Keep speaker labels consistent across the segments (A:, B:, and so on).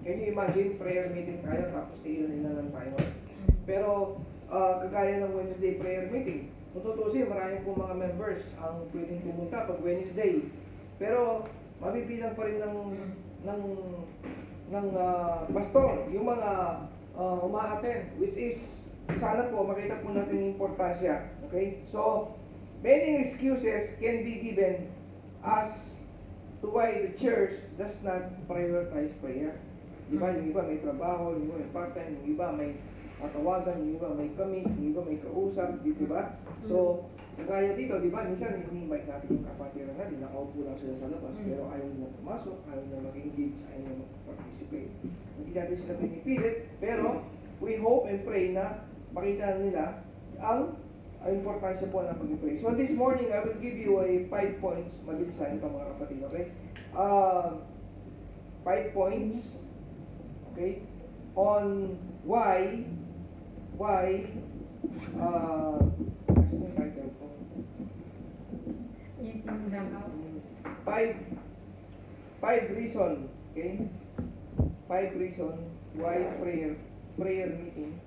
A: Can you imagine, prayer meeting tayo, tapos ilan lang tayo. Pero, kagaya ng Wednesday prayer meeting, kung tutusin, marami pong mga members ang pwedeng pumunta pag Wednesday. Pero, mabibilang pa rin ng pastor, yung mga uma-attend, which is, sana po, makita po natin yung importansya. Okay? So, many excuses can be given as to why the church does not prioritize prayer. Diba? Yung iba may trabaho, yung iba may part-time, yung iba may katawagan, yung iba may commit, yung iba may kausap, diba? So, kagaya dito, diba? Minsan, ini-invite natin yung kapatiran natin, nakaupo lang sila sa labas, pero ayaw nila pumasok, ayaw nila mag-engage, ayaw nila mag-participate. Hindi natin sila pinipilit, pero we hope and pray na makita nila ang importansya po ng pag-pray. So this morning, I will give you a 5 points. Mabilisan ito mga kapatid, okay? 5 points, okay? On why, kasi yung title po.
B: Using them out.
A: 5 reason, okay? 5 reason why prayer meeting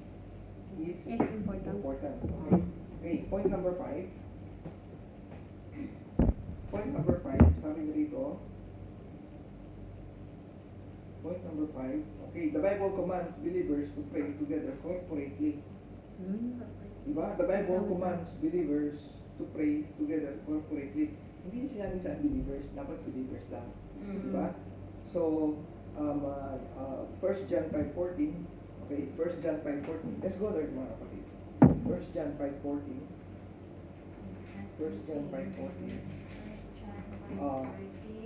A: is important. Okay? Okay, point number 5. Point number 5, sabi mo dito. Point number 5. Okay, the Bible commands believers to pray together corporately. Diba? The Bible commands believers to pray together corporately. Hindi sinabi sa believers, dapat believers lang. Diba? So, 1 John 5:14. Okay, 1 John 5:14. Let's go there, mga kapatid. 1 John 5:14. 1 John 5:14.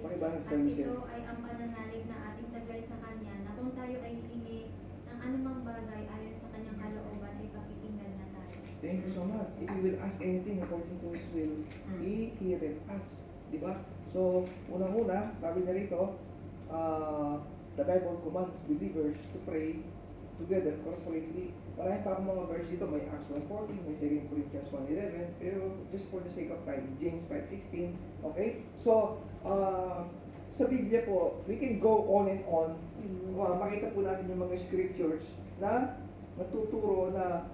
A: Pakibahas sa
C: At
A: Lucille.
C: ito ay ang pananalig na ating taglay sa Kanya na kung tayo ay hihingi ng anumang bagay ayon sa Kanyang kalooban ay pakikinggan na tayo.
A: Thank you so much. If you will ask anything according to His will, He heareth us. Diba? So, unang-una, sabi niya rito, the Bible commands believers to pray together corporately. Marami pa akong mga verse dito. May Acts 1:14, may 2 Corinthians 1:11. Pero just for the sake of time, James 5:16. Okay? So, sa Biblia po, we can go on and on. Makita po natin yung mga scriptures na natuturo na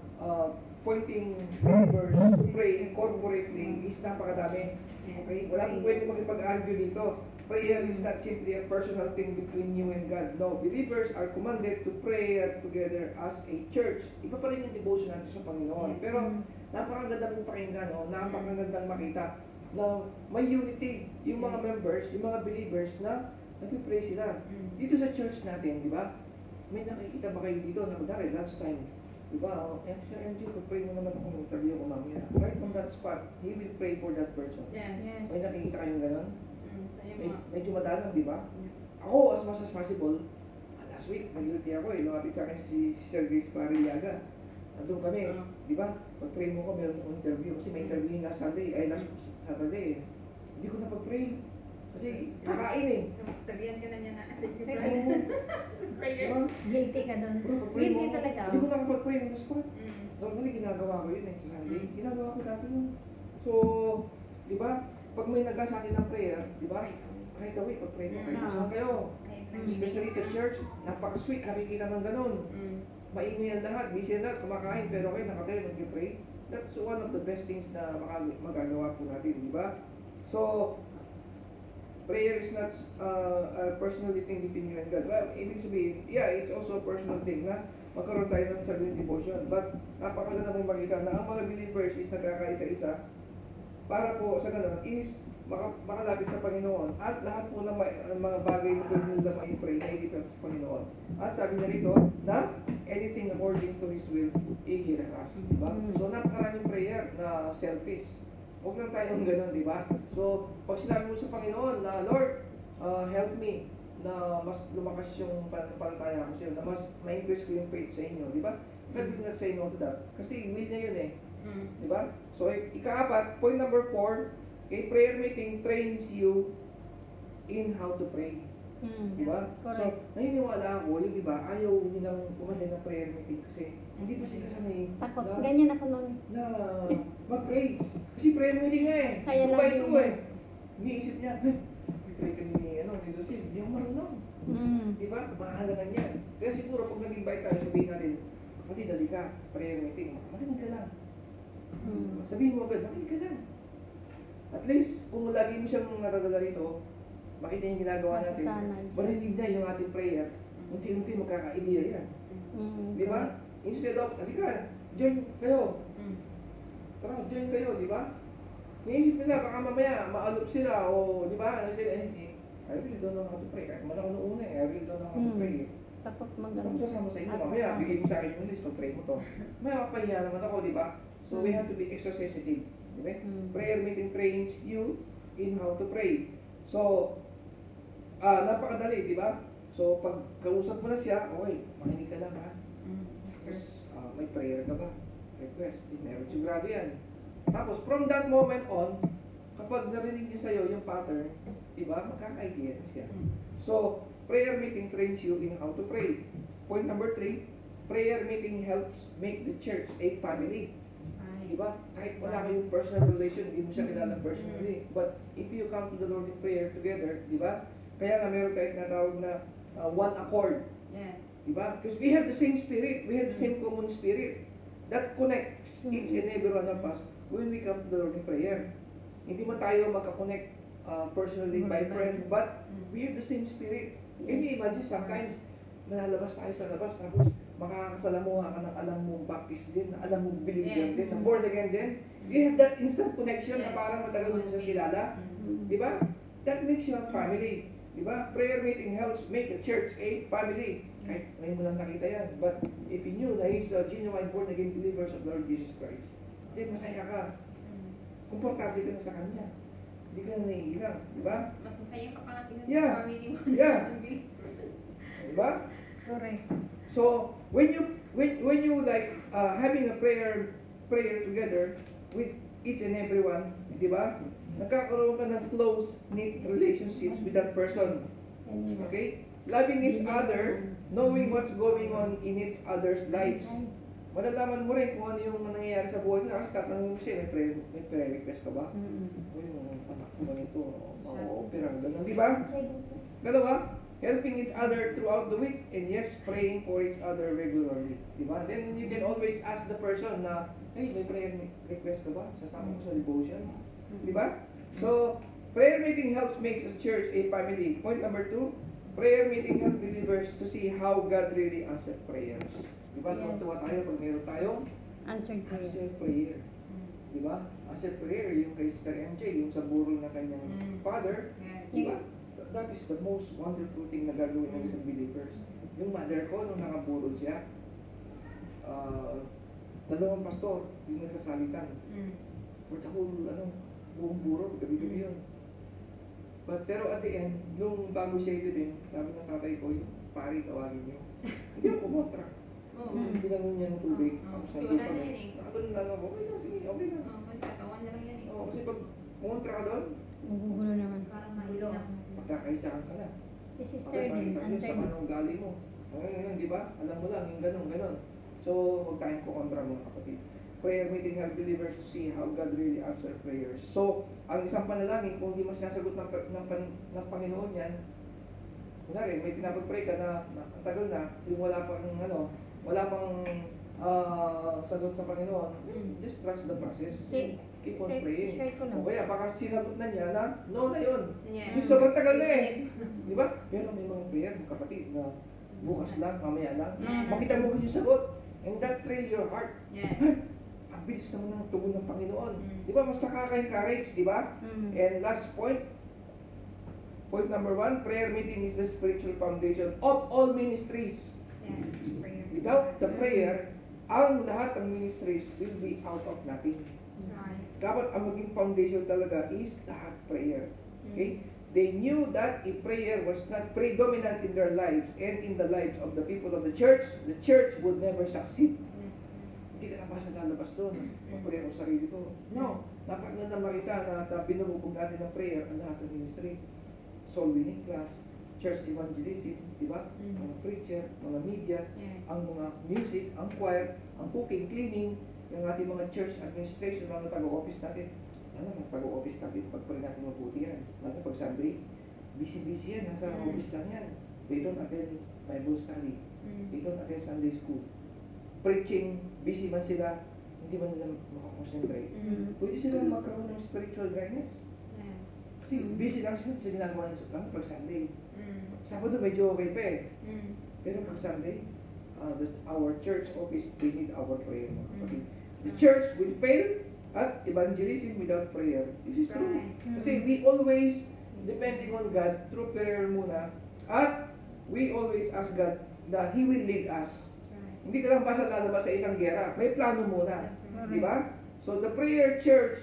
A: pointing believers to pray corporately is napakadami. Okay? Wala pong pwede makipag-argue dito. Prayer is not simply a personal thing between you and God. No, believers are commanded to pray together as a church. Iba pa rin yung devotion natin sa Panginoon.
B: Yes.
A: Pero napakagandang pakinggan, no? Napakagandang makita na may unity yung mga members, yung mga believers na nag-pray sila. Dito sa church natin, di ba? May nakikita ba kayo dito na kunwari lunch time? Di ba? Sir MJ, pag-pray mo naman ako, interview ko mamaya. Right on that spot, he will pray for that person.
B: Yes.
A: May nakikita kayong gano'n?
B: So,
A: Medyo madalang, di ba? Ako, as much as possible, last week, nag-guilty ako eh. Lumapit sa akin si Sir Grace Parillaga. Nandun kami, di ba? Pag-pray mo ko, meron akong interview. Kasi may interview last Sunday, last Saturday. Hindi ko na pag-pray. Kasi kakain eh.
B: sabihan ka na niya na
A: Diba?
B: guilty ka doon. Guilty talaga.
A: Hindi ko nakapag-pray on the spot. Normally, ginagawa ko yun eh, sa Sunday. Ginagawa ko dati yun. So, di ba? Pag may nagka sa akin ng prayer, di ba? Right away, pag-pray mo kayo. Saan kayo? Especially sa church, napaka-sweet, nakikita ng ganun. Maingay ang lahat, busy ang lahat, kumakain, pero kayo nakatayo, nag-pray. That's one of the best things na magagawa po natin, di ba? So, prayer is not a personal thing between you and God. Well, ibig sabihin, yeah, it's also a personal thing na magkaroon tayo ng sariling devotion. But napakaganda mong makita na ang mga believers is nagkakaisa-isa para po sa ganun is makalapit sa Panginoon at lahat po ng mga bagay na pwede nila ma-pray na ilipit sa Panginoon. At sabi niya rito na anything according to His will, He hears us. Diba? So napakaraming prayer na selfish. Huwag lang tayong ganun, di ba? So, pag sinabi mo sa Panginoon na, Lord, help me na mas lumakas yung pananampalataya ko sa iyo, na mas ma-increase ko yung faith sa inyo, di ba? God will not say no to that. Kasi will niya yun eh. Di ba? So, ika-4, point number 4, okay, prayer meeting trains you in how to pray. Di ba? So, naniniwala ako, yung iba, ayaw nilang pumatay ng prayer meeting kasi hindi pa sila sanay
D: Takot. Ganyan ako nun.
A: na mag-pray. Kasi prayer meeting nga eh.
D: Kaya
A: Dubai
D: lagi
A: to
D: yun.
A: eh. Iniisip niya, may pray kami ni Lucille. Hindi ako marunong. Di ba? Mahalagan yan. Kaya siguro pag nag-invite tayo, sabihin natin, pati dali ka, prayer meeting, makinig ka lang. Sabihin mo agad, makinig ka lang. At least, kung lagi mo siyang natadala rito, makita yung ginagawa natin,
B: Masasanay siya.
A: marinig niya yung ating prayer, unti-unti magkaka-idea yan. Di ba? Instead of, halika, join kayo. Tara, join kayo, di ba? Naisip nila, baka mamaya, maalop sila, o di ba? I really don't know how to pray. Kahit man ako noong una I really don't know how to pray.
B: Takot
A: Kung
B: maganda.
A: sasama sa inyo, mamaya, bigay mo sa akin yung list, pag-pray mo to. Mamaya, mapahiya naman ako, di ba? So, we have to be extra sensitive. Di ba? Prayer meeting trains you in how to pray. So, napakadali, di ba? So, pag kausap mo na siya, okay, makinig ka lang ha. Tapos, may prayer ka ba? Request. Meron sigurado yan. Tapos, from that moment on, kapag narinig niya sa'yo yung pattern, di ba, magkaka-idea na siya. So, prayer meeting trains you in how to pray. Point number 3, prayer meeting helps make the church a family. Di ba? Kahit wala kayong personal relation, hindi mo siya kilala personally. But if you come to the Lord in prayer together, di ba? Kaya nga meron tayong tinatawag na one accord.
B: Yes.
A: Di ba? Because we have the same spirit, we have the same common spirit that connects each and every one of us when we come to the Lord in prayer. Hindi man tayo magka-connect personally by friend, but we have the same spirit. Can you imagine sometimes nalalabas tayo sa labas tapos makakasalamuha ka ng alam mong baptist din, na alam mong believer din, na born again din. You have that instant connection na parang matagal mo siyang kilala. Di ba? That makes you a family. Di ba? Prayer meeting helps make the church a family. Kahit ngayon mo lang nakita yan. But if you knew na he's a genuine born again believers of Lord Jesus Christ, then masaya ka. Komportable ka na sa Kanya. Hindi ka na naiilang. Di ba?
B: Mas masaya ka pala kaysa
A: Yeah.
B: sa family mo.
A: Yeah. Di ba?
B: Correct.
A: So when you like having a prayer together with each and everyone, di ba? Nagkakaroon ka ng close knit relationships with that person. Okay? Loving each other, knowing what's going on in each other's lives. Malalaman mo rin kung ano yung nangyayari sa buhay nila. Kasi tatanungin mo siya, may prayer request ka ba? O yung anak mo ganito, ma-opera, gano'n. Di ba? Dalawa, helping each other throughout the week, and yes, praying for each other regularly. Diba? Then you can always ask the person na, hey, may prayer request ka ba? Sasama ko sa devotion. Diba? So, prayer meeting helps makes a church a family. Point number 2, prayer meeting helps believers to see how God really answers prayers. Diba?
B: Yes.
A: Tuwa tayo pag meron tayong
B: Answered prayer.
A: answer prayer. Diba? Answer prayer, yung kay Sister MJ, yung sa burol na kanyang father.
B: Yes.
A: Diba? That is the most wonderful thing na gagawin ng isang believers. Yung mother ko, nung nakaburol siya, dalawang pastor, yung nagsasalitan. For the whole, buong burol, gabi-gabi yun. Pero at the end, nung bago siya ito din, sabi ng tatay ko, yung pari, tawagin niyo. Hindi ako kumontra. Pinangon niya ng tubig. Tapos
B: Kasi
A: nandun
B: wala na
A: kami.
B: yan eh.
A: Nakatulong lang ako, okay lang, sige, okay lang.
B: Kasi katawan na lang yan eh.
A: Oo, kasi pag kumontra ka doon,
B: Magugulo naman.
C: Parang mahirap na sila.
A: magkakaisahan ka na.
B: Si sister
A: Pakipakita
B: din,
A: niyo sa
B: answered.
A: manong ugali mo. Ngayon, di ba? Alam mo lang, yung ganun. So, huwag tayong kukontra mga kapatid. Prayer meeting help believers to see how God really answers prayers. So, ang isang panalangin, kung hindi mo sinasagot ng Panginoon yan, kunwari, may pinapag-pray ka na ang tagal na, yung wala pang sagot sa Panginoon, just trust the process. Keep on praying.
B: Share ko lang.
A: O kaya, baka sinagot na niya na, no na yun.
B: Yeah.
A: Yung sobrang tagal na eh. Di ba? Pero may mga prayer, kapatid, na bukas lang, mamaya lang.
B: Yes.
A: Makita mo yung sagot. And that thrill your heart.
B: Yeah.
A: Ang bilis naman ng tugon ng Panginoon. Di ba? Mas nakaka-encourage, di ba? And last point number 1, prayer meeting is the spiritual foundation of all ministries.
B: Yes. Prayer.
A: Without the prayer, ang lahat ng ministries will be out of nothing.
B: Right.
A: Dapat ang maging foundation talaga is lahat prayer. Okay? They knew that if prayer was not predominant in their lives and in the lives of the people of the church would never succeed.
B: Yes.
A: Hindi ka na basta lalabas doon. Mag-pray ako sa sarili ko. No. Dapat na makita na binubog natin ng prayer ang lahat ng ministry. Soul winning class, church evangelism, di ba? Mga preacher, mga media,
B: Yes.
A: ang mga music, ang choir, ang cooking, cleaning, yung ating mga church administration, mga taga-office natin. Alam mo, taga-office natin, pag-pray natin mabuti yan. Lalo pag Sunday, busy-busy yan, nasa office lang yan. They don't attend Bible study.
B: Mm.
A: They don't attend Sunday school. Preaching, busy man sila, hindi man nila makakonsentrate.
B: Mm.
A: Pwede sila magkaroon ng spiritual dryness.
B: Yes.
A: Kasi busy lang sila sa ginagawa nila pag Sunday.
B: Mm.
A: Sabado medyo okay pa eh.
B: Mm.
A: Pero pag Sunday, our church office, they need our prayer. Mga kapatid. The
B: Mm.
A: church will fail at evangelism without prayer. This is true.
B: Right.
A: Kasi we always depending on God through prayer muna. At we always ask God that He will lead us.
B: That's right.
A: Hindi ka lang basta lalabas sa isang gera. May plano muna.
B: That's right.
A: Di ba? So the prayer church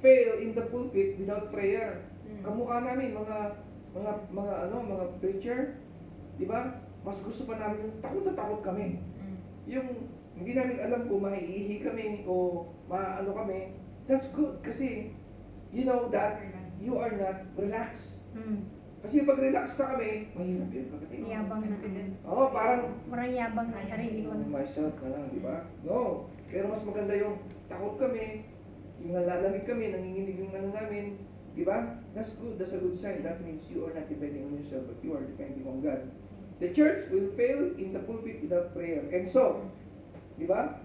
A: fail in the pulpit without prayer.
B: Mm.
A: Kamukha namin mga preacher, di ba? Mas gusto pa namin yung takot na takot kami.
B: Mm.
A: Yung hindi namin alam kung maiihi kami o maano kami. That's good kasi you know that you are not relaxed.
B: Mm.
A: Kasi pag relax na kami, mahirap yun. Kapatid.
B: Yabang na.
A: Oo, parang
B: Parang yabang na sarili ko.
A: myself na lang, di ba? No. Pero mas maganda yung takot kami, yung nalalamig kami, nanginginig yung ano namin, di ba? That's good. That's a good sign. That means you are not depending on yourself, but you are depending on God. The church will fail in the pulpit without prayer. And so, di ba?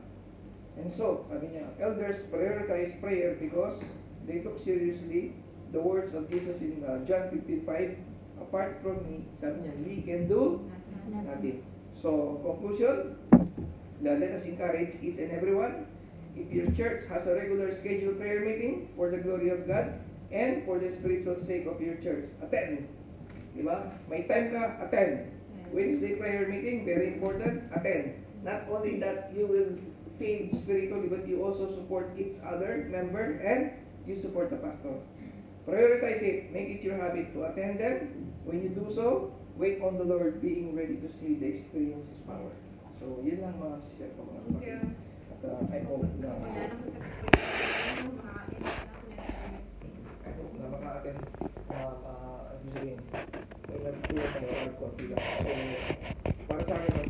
A: And so, sabi niya, elders prioritize prayer because they took seriously the words of Jesus in John 15:5. Apart from me, sabi niya, we can do nothing. So, conclusion, let us encourage each and everyone. If your church has a regular scheduled prayer meeting for the glory of God and for the spiritual sake of your church, attend. Di ba? May time ka, attend. Wednesday prayer meeting, very important, attend. Not only that you will feed spiritually, but you also support each other member and you support the pastor. Prioritize it. Make it your habit to attend them. When you do so, wait on the Lord, being ready to see the experience His power. So, yun lang mga sister ko mga
B: Thank you.
A: At I hope na
B: Wala na ko sa makakain na ako na Wednesday.
A: I hope na maka-attend sabihin, may nagtulong tayo konti lang. So, para sa akin,